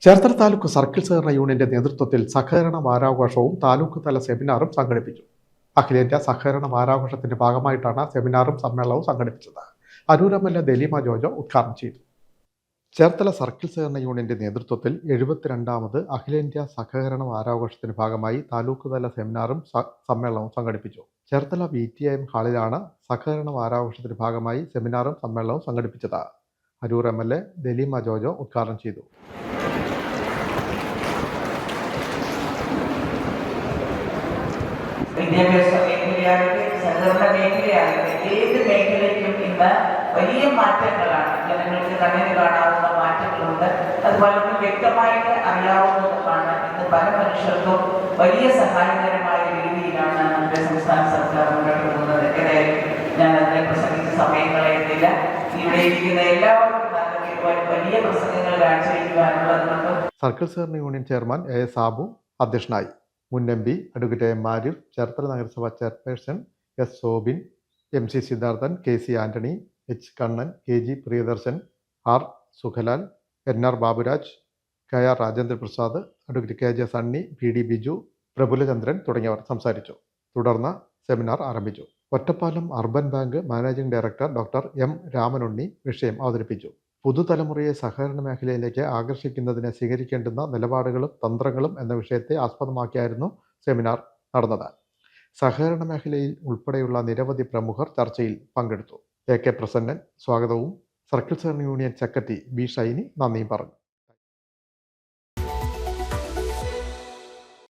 Cherthala taluk circle സഹകരണ യൂണിയന്റെ നേതൃത്വത്തിൽ സഹകരണ വാരാഘോഷവും താലൂക്ക് തല സെമിനാറും സംഘടിപ്പിച്ചു. അഖിലേന്ത്യാ സഹകരണ വാരാഘോഷത്തിന്റെ ഭാഗമായിട്ടാണ് സെമിനാറും സമ്മേളനവും സംഘടിപ്പിച്ചത്. അരൂർ എം.എൽ.എ. ദലീമ ജോജോ ഉദ്ഘാടനം ചെയ്തു. ചേർത്തല സർക്കിൾ സഹകരണ യൂണിയന്റെ നേതൃത്വത്തിൽ 72ാമത് അഖിലേന്ത്യാ സഹകരണ വാരാഘോഷത്തിന്റെ ഭാഗമായി താലൂക്ക് തല സെമിനാറും സമ്മേളനവും സംഘടിപ്പിച്ചു. ചേർത്തല VTIM ഹാളിലാണ് സഹകരണ വാരാഘോഷത്തിന്റെ ഭാഗമായി സെമിനാറും സമ്മേളനവും സംഘടിപ്പിച്ചത്. അരൂർ എം.എൽ.എ. ദലീമ ജോജോ ഉദ്ഘാടനം ചെയ്തു. വിദ്യാഭ്യാസ മേഖലയാകട്ടെ, സഹകരണ മേഖലയാകട്ടെ, ഏത് മേഖലയ്ക്കും ഇന്ന് വലിയ മാറ്റങ്ങളാണ്. ജനങ്ങൾക്ക് കണ്ണിന് കാണാവുന്ന മാറ്റങ്ങളുണ്ട്. അത് പലർക്കും വ്യക്തമായിട്ട് അറിയാവുന്നതുമാണ്. ഇന്ന് പല മനുഷ്യർക്കും വലിയ സഹായകരമായ രീതിയിലാണ് നമ്മുടെ സംസ്ഥാന സർക്കാർ മുന്നോട്ട് പോകുന്നത്. ഏതായാലും ഞാൻ അതിനെ പ്രസംഗിച്ച സമയം കളയുന്നില്ല. ഇവിടെ ഇരിക്കുന്ന എല്ലാവർക്കും വലിയ പ്രസംഗങ്ങൾ കാഴ്ചവെക്കുവാനുള്ളതുകൊണ്ട് സർക്കിൾ സഹകരണ യൂണിയൻ ചെയർമാൻ A. സാബു അധ്യക്ഷനായി. മുൻ MP advocate M. Arif, Cherthala നഗരസഭ chairperson S. Sobin, MC Siddharthan, KC Antony, H. Kannan, KG Priyadarshan, R. Sukhalal, NR Baburaj, KR Rajendraprasad, advocate KJ Sunny, PD Biju, Prafullachandran തുടങ്ങിയവർ സംസാരിച്ചു. തുടർന്ന് സെമിനാർ ആരംഭിച്ചു. Ottapalam urban bank managing director doctor M. Ramanunni വിഷയം അവതരിപ്പിച്ചു. പുതുതലമുറയെ സഹകരണ മേഖലയിലേക്ക് ആകർഷിക്കുന്നതിന് സ്വീകരിക്കേണ്ടുന്ന നിലപാടുകളും തന്ത്രങ്ങളും എന്ന വിഷയത്തെ ആസ്പദമാക്കിയായിരുന്നു സെമിനാർ നടന്നത്. സഹകരണ മേഖലയിൽ ഉൾപ്പെടെയുള്ള നിരവധി പ്രമുഖർ ചർച്ചയിൽ പങ്കെടുത്തു. AK പ്രസന്നൻ സ്വാഗതവും സർക്കിൾ സഹകരണ യൂണിയൻ സെക്രട്ടറി B. ഷൈനി നന്ദിയും പറഞ്ഞു.